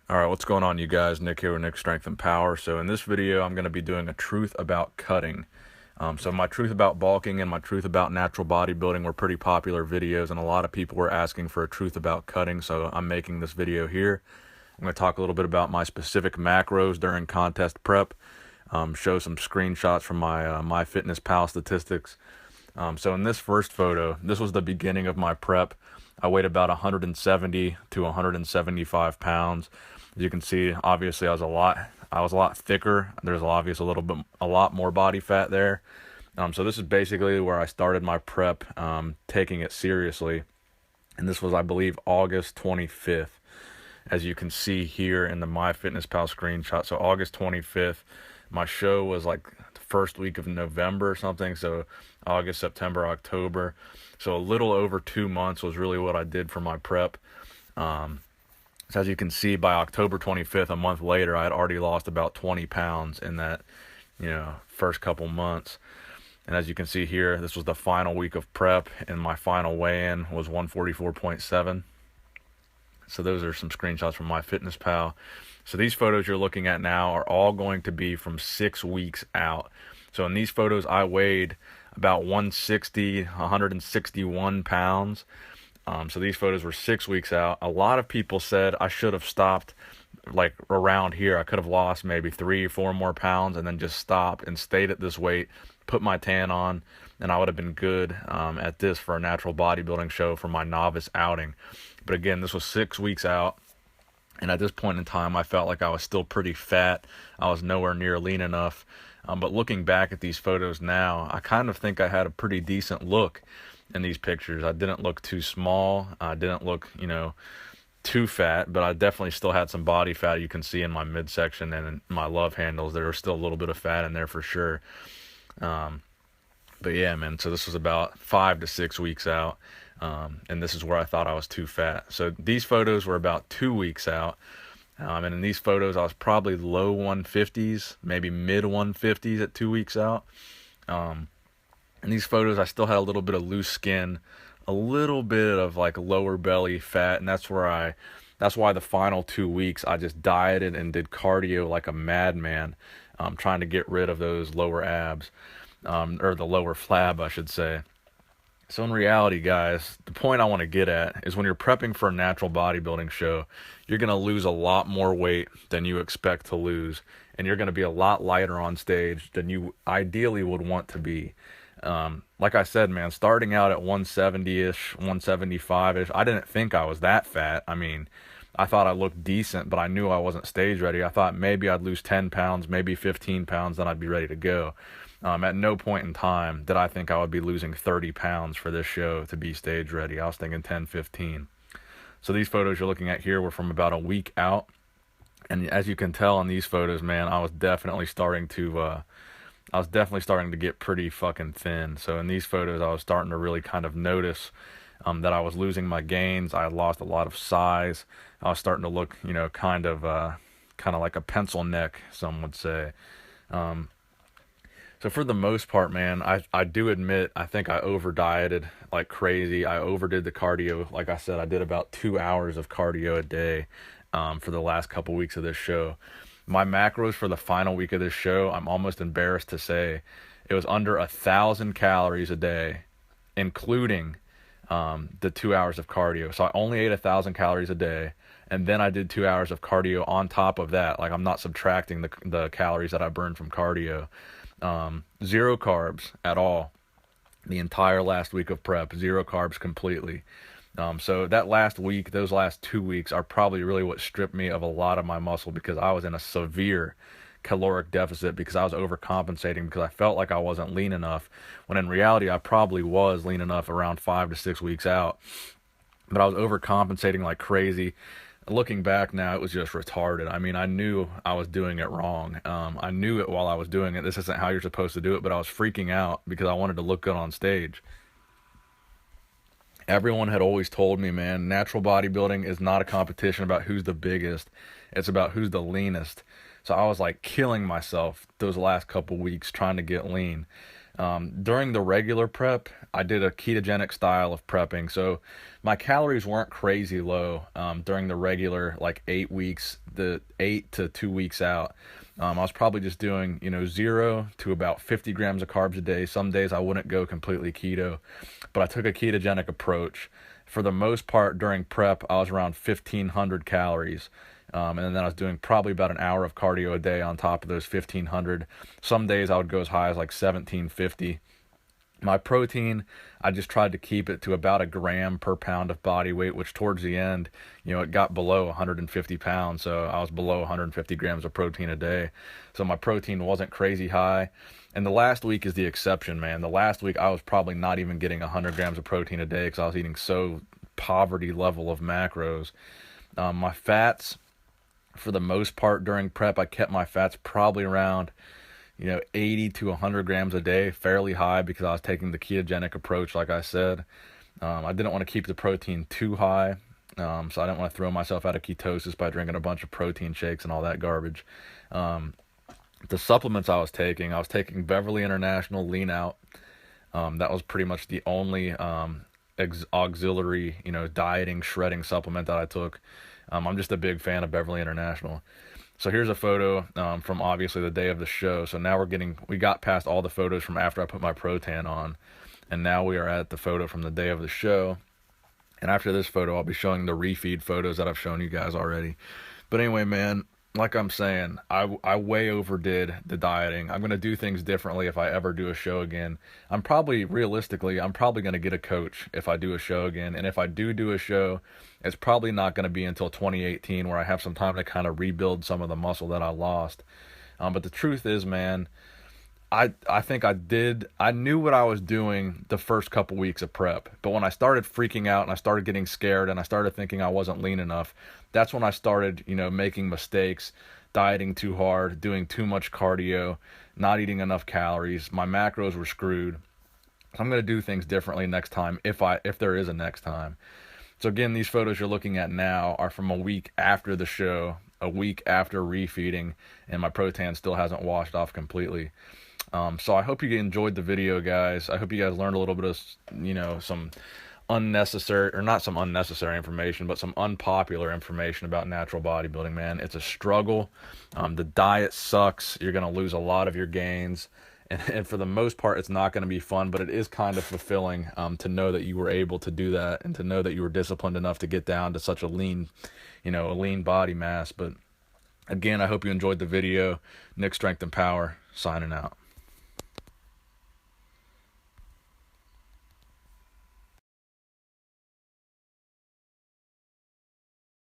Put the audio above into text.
All right, what's going on, you guys? Nick here with Nick Strength and Power. So in this video, I'm going to be doing a truth about cutting. So my truth about bulking and my truth about natural bodybuilding were pretty popular videos, and a lot of people were asking for a truth about cutting, so I'm making this video here. I'm going to talk a little bit about my specific macros during contest prep, show some screenshots from my MyFitnessPal statistics. So in this first photo, this was the beginning of my prep. I weighed about 170 to 175 pounds. As you can see, obviously I was a lot thicker. There's obviously a lot more body fat there. So this is basically where I started my prep, taking it seriously. And this was, I believe, August 25th, as you can see here in the MyFitnessPal screenshot. So August 25th, my show was like the first week of November or something. So August, September, October. So a little over 2 months was really what I did for my prep. So as you can see, by October 25th, a month later, I had already lost about 20 pounds in that, first couple months. And as you can see here, this was the final week of prep, and my final weigh-in was 144.7. So those are some screenshots from MyFitnessPal. So these photos you're looking at now are all going to be from 6 weeks out. So in these photos, I weighed about 161 pounds. So these photos were 6 weeks out. A lot of people said I should have stopped like around here. I could have lost maybe 3 or 4 more pounds and then just stopped and stayed at this weight, put my tan on, and I would have been good at this for a natural bodybuilding show for my novice outing. But again, this was 6 weeks out. And at this point in time, I felt like I was still pretty fat. I was nowhere near lean enough. But looking back at these photos now, I kind of think I had a pretty decent look in these pictures. I didn't look too small. I didn't look, too fat, but I definitely still had some body fat. You can see in my midsection and in my love handles, there was still a little bit of fat in there for sure. But yeah, man, so this was about 5 to 6 weeks out. And this is where I thought I was too fat. So these photos were about 2 weeks out. And in these photos, I was probably low 150s, maybe mid 150s at 2 weeks out. In these photos, I still had a little bit of loose skin, a little bit of like lower belly fat. And that's why the final 2 weeks, I just dieted and did cardio like a madman, trying to get rid of those lower abs, or the lower flab, I should say. So in reality, guys, the point I want to get at is when you're prepping for a natural bodybuilding show, you're going to lose a lot more weight than you expect to lose, and you're going to be a lot lighter on stage than you ideally would want to be. Like I said, man, starting out at 170-ish, 175-ish, I didn't think I was that fat. I mean, I thought I looked decent, but I knew I wasn't stage ready. I thought maybe I'd lose 10 pounds, maybe 15 pounds, then I'd be ready to go. At no point in time did I think I would be losing 30 pounds for this show to be stage ready. I was thinking 10, 15. So these photos you're looking at here were from about a week out. And as you can tell in these photos, man, I was definitely starting to get pretty fucking thin. So in these photos, I was starting to really kind of notice that I was losing my gains. I had lost a lot of size. I was starting to look, kind of like a pencil neck, some would say. So for the most part, man, I do admit, I think I over dieted like crazy. I overdid the cardio. Like I said, I did about 2 hours of cardio a day for the last couple weeks of this show. My macros for the final week of this show, I'm almost embarrassed to say, it was under 1,000 calories a day, including the 2 hours of cardio. So I only ate 1,000 calories a day, and then I did 2 hours of cardio on top of that. Like, I'm not subtracting the calories that I burned from cardio. 0 carbs at all the entire last week of prep, 0 carbs completely. So that last week, those last 2 weeks are probably really what stripped me of a lot of my muscle, because I was in a severe caloric deficit because I was overcompensating because I felt like I wasn't lean enough, when in reality I probably was lean enough around 5 to 6 weeks out, but I was overcompensating like crazy. Looking back now, it was just retarded. I mean, I knew I was doing it wrong. I knew it while I was doing it. This isn't how you're supposed to do it, but I was freaking out because I wanted to look good on stage. Everyone had always told me, man, natural bodybuilding is not a competition about who's the biggest. It's about who's the leanest. So I was like killing myself those last couple weeks trying to get lean. During the regular prep, I did a ketogenic style of prepping, so my calories weren't crazy low during the regular, like 8 weeks, the 8 to 2 weeks out. I was probably just doing, 0 to about 50 grams of carbs a day. Some days I wouldn't go completely keto, but I took a ketogenic approach. For the most part, during prep, I was around 1,500 calories. And then I was doing probably about an hour of cardio a day on top of those 1,500. Some days I would go as high as like 1,750. My protein, I just tried to keep it to about a gram per pound of body weight, which towards the end, it got below 150 pounds. So I was below 150 grams of protein a day. So my protein wasn't crazy high. And the last week is the exception, man. The last week I was probably not even getting 100 grams of protein a day because I was eating so poverty level of macros. My fats, for the most part during prep, I kept my fats probably around 80 to 100 grams a day, fairly high because I was taking the ketogenic approach, like I said. I didn't want to keep the protein too high, so I didn't want to throw myself out of ketosis by drinking a bunch of protein shakes and all that garbage. The supplements I was taking Beverly International Lean Out. That was pretty much the only auxiliary, dieting, shredding supplement that I took. I'm just a big fan of Beverly International. So here's a photo from obviously the day of the show. So now we got past all the photos from after I put my Protan on, and now we are at the photo from the day of the show. And after this photo, I'll be showing the refeed photos that I've shown you guys already. But anyway, man, like I'm saying, I way overdid the dieting. I'm going to do things differently if I ever do a show again. Realistically, I'm probably going to get a coach if I do a show again. And if I do a show, it's probably not going to be until 2018 where I have some time to kind of rebuild some of the muscle that I lost. But the truth is, man, I think I knew what I was doing the first couple weeks of prep, but when I started freaking out and I started getting scared and I started thinking I wasn't lean enough, that's when I started, making mistakes, dieting too hard, doing too much cardio, not eating enough calories. My macros were screwed. So I'm going to do things differently next time if there is a next time. So again, these photos you're looking at now are from a week after the show, a week after refeeding, and my Protan still hasn't washed off completely. So I hope you enjoyed the video, guys. I hope you guys learned a little bit of, some unnecessary, or not some unnecessary information, but some unpopular information about natural bodybuilding, man. It's a struggle. The diet sucks. You're going to lose a lot of your gains. And for the most part, it's not going to be fun, but it is kind of fulfilling to know that you were able to do that and to know that you were disciplined enough to get down to such a lean body mass. But again, I hope you enjoyed the video. Nick Strength and Power, signing out.